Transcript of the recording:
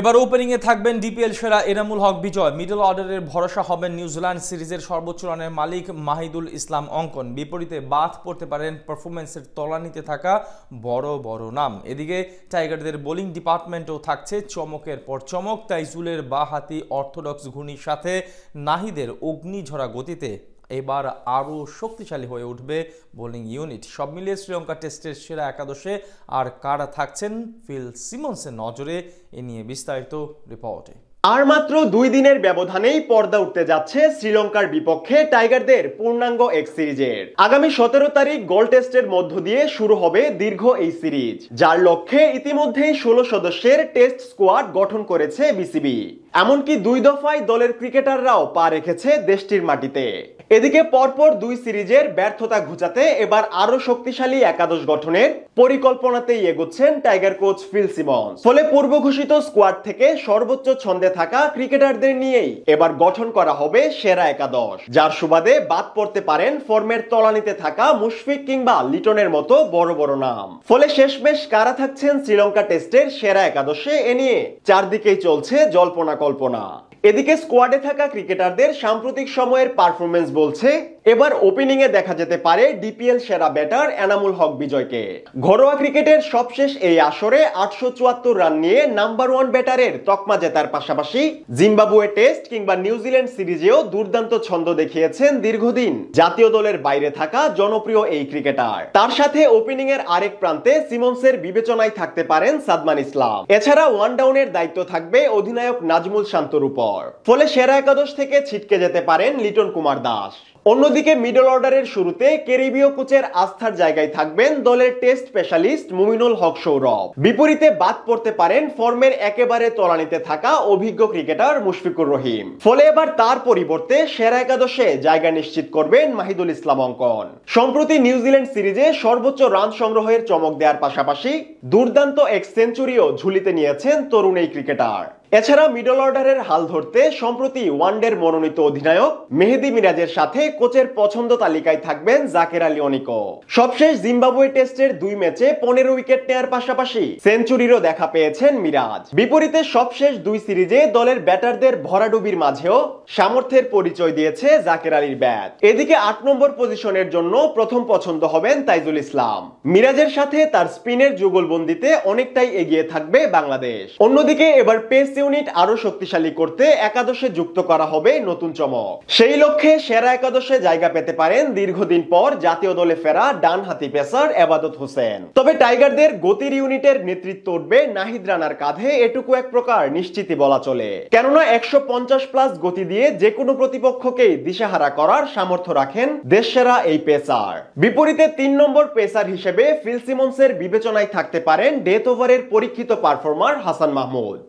এবার ওপেনিংয়ে থাকবেন ডিপিএল সেরা এনামুল হক বিজয়। মিডল অর্ডারের ভরসা হবেন নিউজিল্যান্ড সিরিজের সর্বোচ্চ রানের মালিক মাহিদুল ইসলাম অঙ্কন। বিপরীতে বাদ পড়তে পারেন পারফরমেন্সের তলানিতে থাকা বড় বড় নাম। এদিকে টাইগারদের বোলিং ডিপার্টমেন্টও থাকছে চমকের পর চমক। তাইজুলের বাঁহাতি অর্থোডক্স ঘূর্ণির সাথে নাহিদের অগ্নিঝরা গতিতে এবার আরও শক্তিশালী হয়ে উঠবে বোলিং ইউনিট। সব মিলিয়ে শ্রীলঙ্কা টেস্টের সেরা একাদশে আর কারা থাকছেন ফিল সিমন্সের নজরে, এ নিয়ে বিস্তারিত রিপোর্টে। আর মাত্র 2 দিনের ব্যবধানেই পর্দা উঠতে যাচ্ছে শ্রীলঙ্কার বিপক্ষে টাইগারদের পূর্ণাঙ্গ এক সিরিজের। আগামী 17 তারিখ গোল্ড টেস্টের মধ্য দিয়ে শুরু হবে দীর্ঘ এই সিরিজ, যার লক্ষ্যে ইতিমধ্যেই 16 সদস্যের টেস্ট স্কোয়াড গঠন করেছে বিসিবি। এমনকি 2 দফায় দলের ক্রিকেটাররাও পা রেখেছে দেশটির মাটিতে। এদিকে পরপর 2 সিরিজের ব্যর্থতা ঘুচাতে এবার আরো শক্তিশালী একাদশ গঠনের পরিকল্পনাতেই এগোচ্ছেন টাইগার কোচ ফিল সিমন্স। ফলে পূর্ব ঘোষিত স্কোয়াড থেকে সর্বোচ্চ ছন্দে থাকা ক্রিকেটারদের নিয়েই এবার গঠন করা হবে সেরা একাদশ, যার সুবাদে বাদ পড়তে পারেন ফর্মের তলানিতে থাকা মুশফিক কিংবা লিটনের মতো বড় বড় নাম। ফলে শেষমেশ কারা থাকছেন শ্রীলঙ্কা টেস্টের সেরা একাদশে, এ নিয়ে চারদিকেই চলছে জল্পনা কল্পনা। এদিকে স্কোয়াডে থাকা ক্রিকেটারদের সাম্প্রতিক সময়ের পারফরমেন্স বলছে এবার ওপেনিং এ দেখা যেতে পারে ডিপিএল সেরা ব্যাটার এনামুল হক বিজয়কে। ঘরোয়া ক্রিকেটের সবশেষ এই আসরে 874 রান নিয়ে নাম্বার 1 ব্যাটারের তকমা জেতার পাশাপাশি জিম্বাবুয়ে টেস্ট কিংবা নিউজিল্যান্ড সিরিজেও দুর্দান্ত ছন্দ দেখিয়েছেন দীর্ঘদিন জাতীয় দলের বাইরে থাকা জনপ্রিয় এই ক্রিকেটার। তার সাথে ওপেনিং এর আরেক প্রান্তে সিমন্সের বিবেচনায় থাকতে পারেন সাদমান ইসলাম। এছাড়া ওয়ান ডাউনের দায়িত্ব থাকবে অধিনায়ক নাজমুল শান্তর উপর। ফলে সেরা একাদশ থেকে ছিটকে যেতে পারেন লিটন কুমার দাস। অন্যদিকে মিডল অর্ডারের শুরুতে ক্যারিবীয় কোচের আস্থার জায়গায় থাকবেন দলের টেস্ট স্পেশালিস্ট মুমিনুল হক সৌরভ। বিপরীতে বাদ পড়তে পারেন ফর্মের একেবারে তলানিতে থাকা অভিজ্ঞ ক্রিকেটার মুশফিকুর রহিম। ফলে এবার তার পরিবর্তে সেরা একাদশে জায়গা নিশ্চিত করবেন মাহিদুল ইসলাম অঙ্কন। সম্প্রতি নিউজিল্যান্ড সিরিজে সর্বোচ্চ রান সংগ্রহের চমক দেওয়ার পাশাপাশি দুর্দান্ত এক সেঞ্চুরিও ঝুলিতে নিয়েছেন তরুণ এই ক্রিকেটার। এছাড়া মিডল অর্ডারের হাল ধরতে সম্প্রতি ওয়ানডের মনোনীত অধিনায়ক মেহেদী মিরাজের সাথে কোচের পছন্দ তালিকায় থাকবেন জাকের আলী অনিকো। সবশেষ জিম্বাবুয়ে টেস্টের 2 ম্যাচে 15 উইকেট নেয়ার পাশাপাশি সেঞ্চুরিরও দেখা পেয়েছেন মিরাজ। বিপরীতে সবশেষ 2 সিরিজে দলের ব্যাটারদের ভরাডুবির মাঝেও সামর্থ্যের পরিচয় দিয়েছে জাকের আলীর ব্যাট। এদিকে 8 নম্বর পজিশনের জন্য প্রথম পছন্দ হবেন তাইজুল ইসলাম। মিরাজের সাথে তার স্পিনের যুগলবন্দিতে অনেকটাই এগিয়ে থাকবে বাংলাদেশ। অন্যদিকে এবার পেস ইউনিট আরো শক্তিশালী করতে একাদশে যুক্ত করা হবে নতুন চমক। সেই লক্ষ্যে সেরা একাদশে জায়গা পেতে পারেন দীর্ঘদিন পর জাতীয় দলে ফেরা ডানহাতি পেসার এবাদত হোসেন। তবে টাইগারদের গতির ইউনিটের নেতৃত্ব উঠবে নাহিদ রানার কাঁধে, এটুকু এক প্রকার নিশ্চিতই বলা চলে। কেননা 150+ গতি দিয়ে যে কোনো প্রতিপক্ষকে দিশাহারা করার সামর্থ্য রাখেন দেশসেরা এই পেসার। বিপরীতে 3 নম্বর পেসার হিসেবে ফিল সিমন্সের বিবেচনায় থাকতে পারেন ডেথ ওভারের পরীক্ষিত পারফর্মার হাসান মাহমুদ।